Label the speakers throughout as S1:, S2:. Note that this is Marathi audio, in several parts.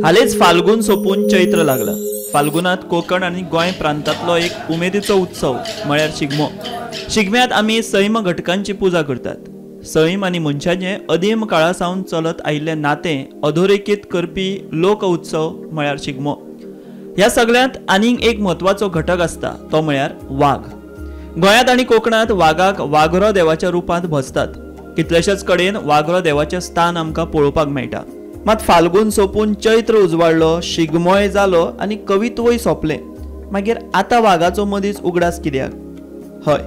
S1: हालीच फाल्गुन सोपून चैत्र लागला। फाल्गुनात कोकण आणि गोंय प्रांतातलो एक उमेदीचो उत्सव म्हळ्यार शिगमो। शिगम्यात आमी सैम घटकांची पूजा करतात। सैम आनी मनशाचें अदीम काळासावन चलत आयिल्लें नातें अधोरेखीत करपी लोक उत्सव म्हळ्यार शिगमो। ह्या सगळ्यांत आनीक एक म्हत्वाचो घटक आसता तो म्हळ्यार वाघ। गोंयांत आनी कोकणांत वाघाक वाघरो देवाच्या रुपांत भजतात। कितलेशेच कडेन वाघरो देवाचें स्थान आमकां पळोवपाक मेळटा। मात फाल्गुन सोपून चैत्र उजवाडलो, शिगमोय जालो आनी कवित्वय सोंपलें, मागीर आतां वाघाचो मदींच उगडास कित्याक? हय,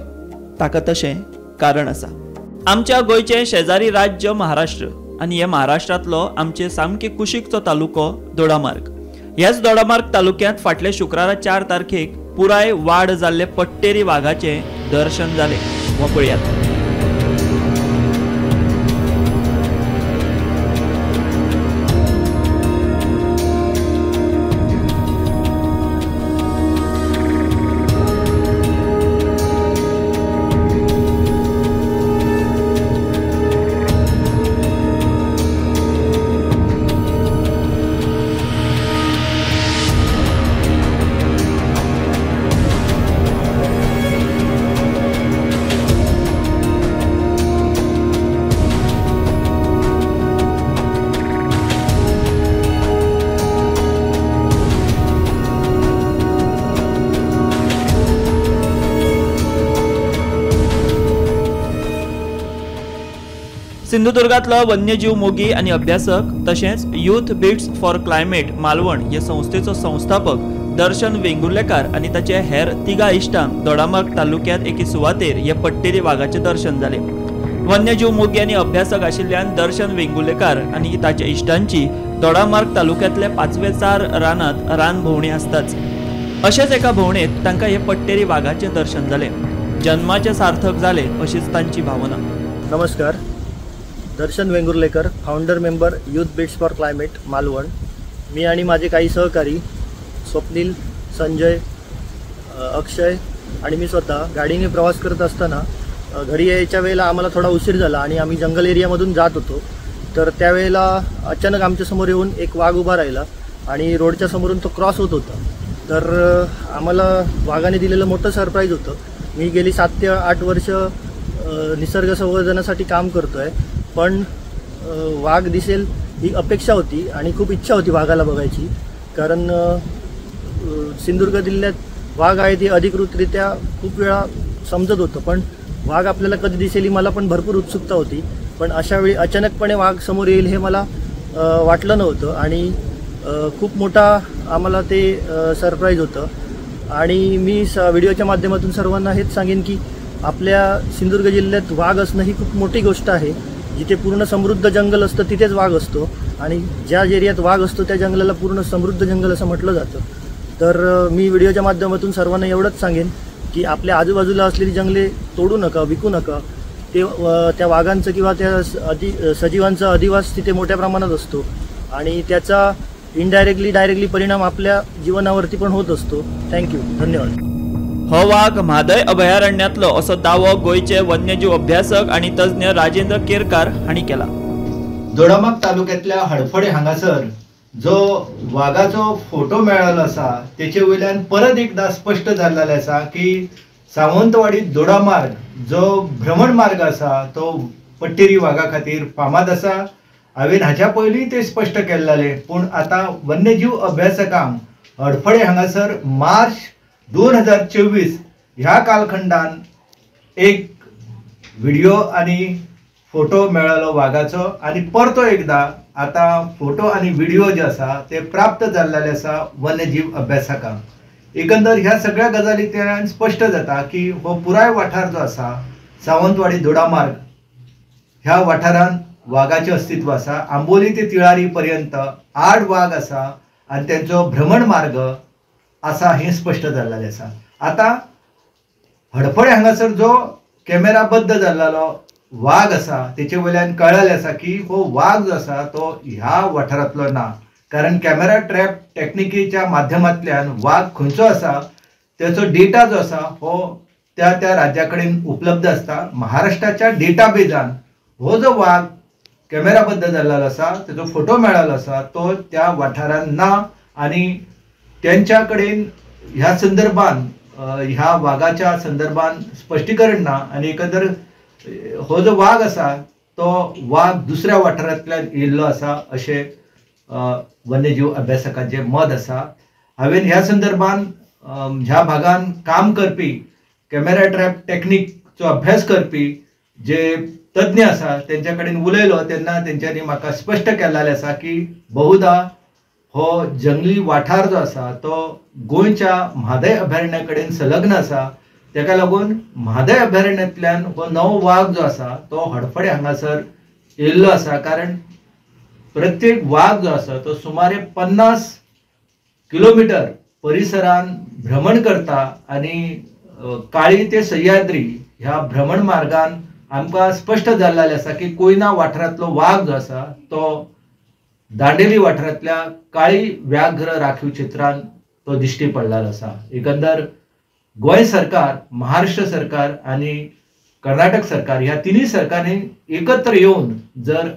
S1: ताका तशें कारण आसा। आमच्या गोंयचें शेजारी राज्य महाराष्ट्र आनी हे महाराष्ट्रांतलो आमचे सामके कुशीकचो तालुको दोडामार्ग। ह्याच दोडामार्ग तालुक्यांत फाटल्या शुक्रारा 4 तारखेक पुराय वाड जाल्ले पट्टेरी वाघाचें दर्शन जालें। हो पळयात। सिंधुदुर्गातलो वन्यजीव मोगी आनी अभ्यासक तशेंच youth bits for climate Malvan ह्या संस्थेचो संस्थापक दर्शन वेंगुर्लेकार आनी ताचे हेर तिगा इश्टांक दोडामार्ग तालुक्यांत एके सुवातेर हे पट्टेरी वाघाचें दर्शन जालें। वन्यजीव मोगी आनी अभ्यासक आशिल्ल्यान दर्शन वेंगुर्लेकार आनी ताच्या इश्टांची दोडामार्ग तालुक्यांतल्या 5-4 रानांत रानभोंवडी आसताच। अशेंच एका भोंवडेंत तांकां हे पट्टेरी वाघाचें दर्शन जालें। जन्माचें सार्थक जालें अशीच तांची भावना।
S2: नमस्कार, Darshan Vengurlekar, founder member youth bits for climate Malvan. मी आणि माझे काही सहकारी स्वप्नील, संजय, अक्षय आणि मी स्वतः गाडीने प्रवास करत असताना घरी यायच्या वेळेला आम्हाला थोडा उशीर झाला आणि आम्ही जंगल एरियामधून जात होतो। तर त्यावेळेला अचानक आमच्यासमोर येऊन एक वाघ उभा राहिला आणि रोडच्या समोरून तो क्रॉस होत होता। तर आम्हाला वाघाने दिलेलं मोठं सरप्राईज होतं। मी गेली 7 ते 8 वर्ष निसर्ग संवर्धनासाठी काम करतो आहे, पण वाघ दिसेल ही अपेक्षा होती आणि खूप इच्छा होती वाघाला बघायची। कारण सिंधुदुर्ग जिल्ह्यात वाघ आहे ते अधिकृतरित्या खूप वेळा समजत होतं, पण वाघ आपल्याला कधी दिसेल ही मला पण भरपूर उत्सुकता होती। पण अशा वेळी अचानकपणे वाघ समोर येईल हे मला वाटलं नव्हतं आणि खूप मोठा आम्हाला ते सरप्राईज होतं। आणि मी व्हिडिओच्या माध्यमातून सर्वांना हेच सांगेन की आपल्या सिंधुदुर्ग जिल्ह्यात वाघ असणं ही खूप मोठी गोष्ट आहे। जिथे पूर्ण समृद्ध जंगल असतं तिथेच वाघ असतो आणि ज्या एरियात वाघ असतो त्या जंगलाला पूर्ण समृद्ध जंगल असं म्हटलं जातं। तर मी व्हिडिओच्या माध्यमातून सर्वांना एवढंच सांगेन की आपल्या आजूबाजूला असलेली जंगले तोडू नका, विकू नका। ते त्या वाघांचं किंवा त्या सजीवांचा अधिवास तिथे मोठ्या प्रमाणात असतो आणि त्याचा इनडायरेक्टली डायरेक्टली परिणाम आपल्या जीवनावरती पण होत असतो। थँक्यू, धन्यवाद।
S1: हो वाघ म्हादय अभयारण्यातलो असो दावो गोंयचे वन्यजीव अभ्यासक आणि तज्ञ राजेंद्र केरकार हांणी केला।
S3: दोडामार्ग तालुक्यातल्या हडफडे हांगासर जो वाघाचो फोटो मेळ्ळलो आसा तेचे वयल्यान परत एकदा स्पष्ट जाल्लें आसा की सावंतवाडी दोडामार्ग जो भ्रमण मार्ग आसा तो पट्टेरी वाघा खातीर फामाद आसा। हांवें हाच्या पयलीं ते स्पश्ट केल्लें, पूण आतां वन्यजीव अभ्यासकांक हडफडे हांगासर मार्च 2024 ह्या कालखंडान एक व्हिडिओ आणि फोटो मेळ्ळलो वाघाचो आणि परतो एकदा आता फोटो आणि व्हिडिओ जे आसा ते प्राप्त जाल्लेले आसा वन्यजीव अभ्यासकांक। एकंदर ह्या सगळ्या गजालींतल्यान स्पष्ट जाता की हो पुराय वाठार जो आसा सावंतवाडी दोडामार्ग ह्या वाठारांत वाघाचें अस्तित्व आसा। आंबोली ते तिळारी पर्यंत 8 वाघ आसा आणि त्यांचो भ्रमण मार्ग आसा हे स्पष्ट जाल्लें आसा। आता हडफडे हांगासर जो कॅमेराबद्ध जाल्लो वाघ आसा तेचे वयल्यान कळलेलें आसा की हो वाघ जो आसा तो ह्या वाठारांतलो ना, कारण कॅमेरा ट्रॅप टेक्निकीच्या माध्यमांतल्यान वाघ खंयचो आसा त्याचो डेटा जो आसा हो त्या राज्या कडेन उपलब्ध आसता। महाराष्ट्राच्या डेटाबेजान हो जो वाघ कॅमेराबद्द जाल्लो आसा, तेजो फोटो मेळ्ळो आसा, तो त्या वाठारांत ना आणि त्यांच्या कडेन ह्या संदर्भान ह्या वाघाच्या संदर्भान स्पश्टीकरण ना आणि एकंदर हो जो वाघ आसा तो वाघ दुसऱ्या वाठारांतल्यान येयल्लो आसा अशें वन्यजीव अभ्यासकांचे मत आसा. हांवें ह्या संदर्भान ह्या भागान काम करपी कॅमेरा ट्रॅप टेक्निकचो अभ्यास करपी जे तज्ञ आसा तेंच्या कडेन उलयलो तेन्ना तेंच्यांनी म्हाका स्पश्ट केल्लें आसा की बहुधा हो जंगली वाठार जो आसा तो गोंयच्या म्हादय अभयारण्या कडेन संलग्न आसा. तेका लागून म्हादय अभयारण्यांतल्यान हो नवो वाघ जो आसा तो हडफडे हांगासर येयल्लो आसा. कारण प्रत्येक वाघ जो आसा तो सुमारे 50 किलोमीटर परिसरान भ्रमण करता आणि काळी ते सह्याद्री ह्या भ्रमण मार्गान आमकां स्पश्ट जाल्लें आसा की कोयना वाठारांतलो वाघ जो आसा तो दांडेली वाठारांतल्या काळी व्याघ्र राखीव क्षेत्रांत तो दिश्टी पडलेलो आसा. एकंदर गोंय सरकार, महाराष्ट्र सरकार आणि कर्नाटक सरकार ह्या तिन्ही सरकारांनी एकत्र येऊन जर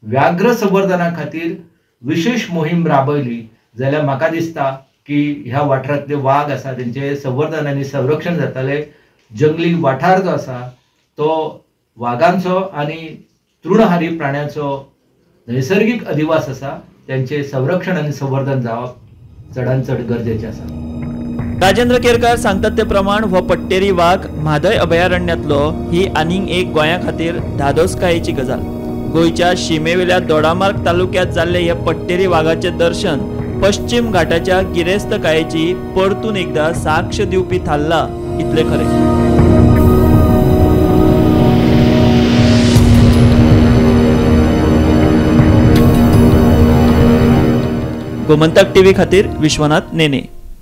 S3: व्याघ्र संवर्धना खातीर विशेष मोहीम राबयली जाल्यार म्हाका दिसता की ह्या वाठारांतले वाघ आसा तेंचे संवर्धन आनी संरक्षण जातले. जंगली वाठार जो आसा तो वाघांचो आणि तृणहारी प्राण्यांचो नैसर्गिक अधिवास आसा त्यांचे संरक्षण आणि संवर्धन जावप चडांत चड गरजेचें आसा.
S1: राजेंद्र केरकार सांगतात ते प्रमाण हो पट्टेरी वाघ म्हादय अभयारण्यातलो ही आनीक एक गोंया खातीर धादोसकायेची गजाल. गोंयच्या शिमेवेल्या दोडामार्ग तालुक्यात जाल्ले हे पट्टेरी वाघाचे दर्शन पश्चिम घाटाच्या गिरेस्तकायेची परतून एकदा साक्ष दिवपी थारला इतले खरे. गोमंतक टीव्ही खातीर विश्वनाथ नेने.